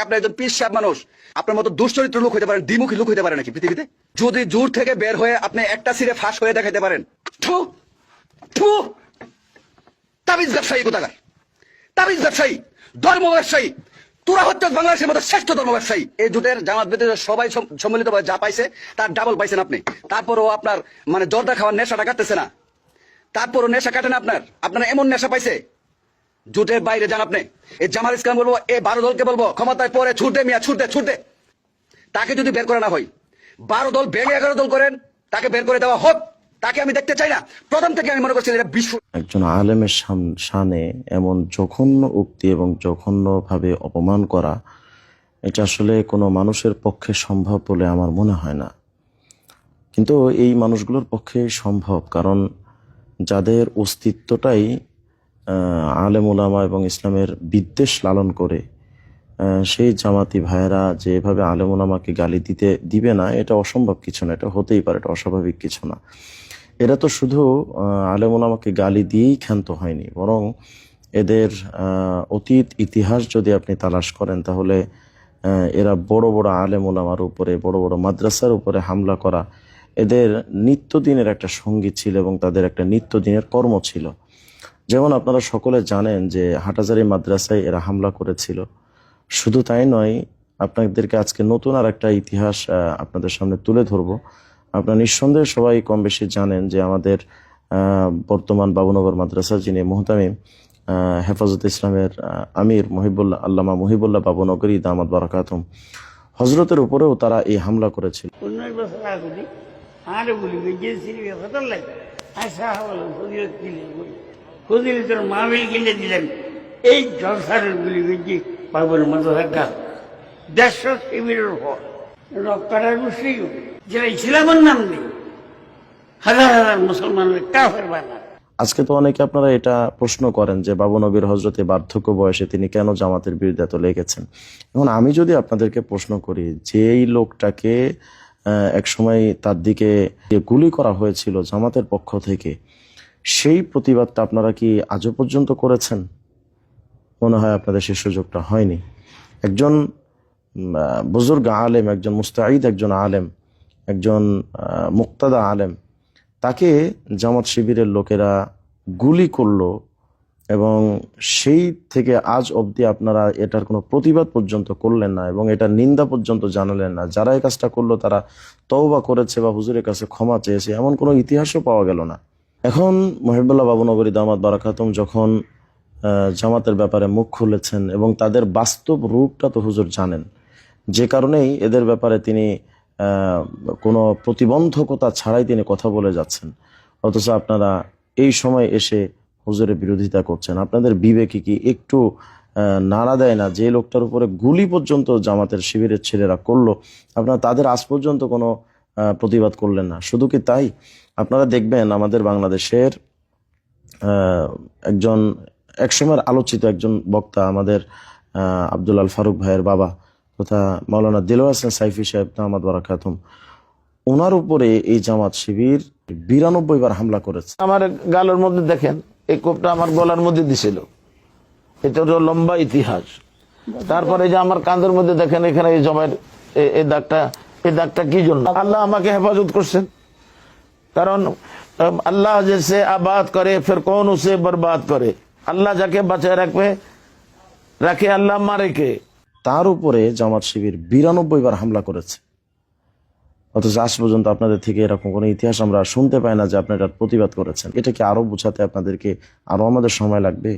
আপনার একজন পীর সাহেব মানুষ, আপনার মতো দুশ্চরিত্র লোক হইতে পারেন, দ্বিমুখী লোক হইতে পারে নাকি পৃথিবীতে? যদি জোর থেকে বের হয়ে আপনি একটা সিরে ফাঁস হয়ে দেখাইতে পারেন। থু থু, তাবিজ ব্যবসায়ী কোথাকার, তাবিজ ব্যবসায়ী, ধর্ম ব্যবসায়ী, তোরা হচ্ছে বাংলাদেশের মতো শ্রেষ্ঠ ধর্ম ব্যবসায়ী। এই জোটের জামাত বেঁধে সবাই সম্মিলিত যা পাইছে তার ডাবল পাইছেন আপনি। তারপরও আপনার মানে জর্দা খাওয়ার নেশাটা কাটতেছে না, তারপরও নেশা কাটে না আপনার। আপনারা এমন নেশা পাইছে, জোটের বাইরে যান আপনি। এই জামাল ইসলাম বলবো, এই 12 দলকে বলবো ক্ষমতায় পরে ছুটে মিয়া, ছুটে তাকে যদি বের করে না হয়, 12 দল ভেঙে 11 দল করেন, তাকে বের করে দেওয়া হোক। তাকে আমি দেখতে চাই না। প্রথম থেকে আমি মনে করছি এটা বিশ্ব। একজন আলেমের শানে এমন জঘন্য উক্তি এবং জঘন্যভাবে অপমান করা, এটা আসলে কোনো মানুষের পক্ষে সম্ভব বলে আমার মনে হয় না। কিন্তু এই মানুষগুলোর পক্ষে সম্ভব, কারণ যাদের অস্তিত্বটাই আলেম ওলামা এবং ইসলামের বিদ্বেষ লালন করে, সেই জামাতি ভাইয়েরা যে এভাবে আলেম ওলামাকে গালি দিবে না, এটা অসম্ভব কিছু না, এটা হতেই পারে, এটা অস্বাভাবিক কিছু না। এরা তো শুধু আলেম ওলামাকে গালি দিয়েই ক্ষান্ত হয়নি, বরং এদের অতীত ইতিহাস যদি আপনি তালাশ করেন, তাহলে এরা বড় বড় আলেম ওলামার উপরে, বড় বড় মাদ্রাসার উপরে হামলা করা এদের নিত্যদিনের একটা সঙ্গী ছিল এবং তাদের একটা নিত্যদিনের কর্ম ছিল। যেমন আপনারা সকলে জানেন যে হাটহাজারী মাদ্রাসায় এরা হামলা করেছিল। শুধু তাই নয়, আপনাদেরকে আজকে নতুন আর একটা ইতিহাস আপনাদের সামনে তুলে ধরবো। আপনারা নিঃসন্দেহে সবাই কম বেশি জানেন যে আমাদের বর্তমান বাবুনগর মাদ্রাসা যিনি মুহতামিম হেফাজত ইসলামের আমির আল্লামা মুহিবুল্লাহ বাবুনগরী দামাত বারাকাতুম, হজরতের উপরেও তারা এই হামলা করেছিল। এই জলসারের গুলি বেঁচে বাবুর মাদ্রাসার গাছ 150 শিবিরের উপর রক্তার মুসলিম যারা ইসলামের নাম নেই, হাজার হাজার মুসলমানের কাফের বানা। আজকে তো অনেকে আপনারা এটা প্রশ্ন করেন যে বাবু নবীর হজরতে বার্ধক্য বয়সে তিনি কেন জামাতের বিরুদ্ধে এত লেগেছেন। এখন আমি যদি আপনাদেরকে প্রশ্ন করি, যে এই লোকটাকে একসময় তার দিকে গুলি করা হয়েছিল জামাতের পক্ষ থেকে, সেই প্রতিবাদটা আপনারা কি আজও পর্যন্ত করেছেন? মনে হয় আপনাদের সেই সুযোগটা হয়নি। একজন বুজুর্গ আলেম, একজন মুস্তাঈদ একজন আলেম, একজন মুক্তাদা আলেম, তাকে জামাত শিবিরের লোকেরা গুলি করলো এবং সেই থেকে আজ অবধি আপনারা এটার কোনো প্রতিবাদ পর্যন্ত করলেন না এবং এটার নিন্দা পর্যন্ত জানালেন না। যারা এই কাজটা করলো তারা তওবা করেছে বা হুজুরের কাছে ক্ষমা চেয়েছে, এমন কোনো ইতিহাসও পাওয়া গেল না। এখন মুহিবুল্লাহ বাবুনগরী দামাত বারাকাতুম যখন জামাতের ব্যাপারে মুখ খুলেছেন এবং তাদের বাস্তব রূপটা তো হুজুর জানেন, যে কারণেই এদের ব্যাপারে তিনি কোনো প্রতিবন্ধকতা ছাড়াই তিনি কথা বলে যাচ্ছেন। অথচ আপনারা এই সময় এসে হুজুরের বিরোধিতা করছেন। আপনাদের বিবেকে কি একটু নাড়া দেয় না? যে লোকটার উপরে গুলি পর্যন্ত জামাতের শিবিরের ছেলেরা করলো, আপনারা তাদের আজ পর্যন্ত কোনো প্রতিবাদ করলেন না। শুধু কি তাই, আপনারা দেখবেন আমাদের বাংলাদেশের একজন একসময়ের আলোচিত একজন বক্তা, আমাদের আব্দুল আল ফারুক ভাইয়ের বাবা তথা মাওলানা দিলওয়ার হোসেন সাইফি সাহেব দামাত বারাকাতুম, ওনার উপরে এই জামাত শিবির 92 বার হামলা করেছে। আমার গালের মধ্যে দেখেন, এই কোপটা আমার গলার মধ্যে দিছিল, এটা হলো লম্বা ইতিহাস। তারপরে যে আমার কাঁধের মধ্যে দেখেন, এখানে এই জমায়ের এই দাগটা কি জন্য? আল্লাহ আমাকে হেফাজত করছেন, কারণ আল্লাহ জেসে আবাদ করে ফির কোন উসে বরবাদ করে। আল্লাহ যাকে বাঁচায় রাখে আল্লাহ মারে কে। তার উপরে জামাত শিবির 92 বার হামলা করেছে, অথচ আজ পর্যন্ত আপনাদের থেকে এরকম কোনো ইতিহাস আমরা শুনতে পাই না যে আপনারা প্রতিবাদ করেছেন। এটা কি আরো বোঝাতে আপনাদেরকে আরো আমাদের সময় লাগবে?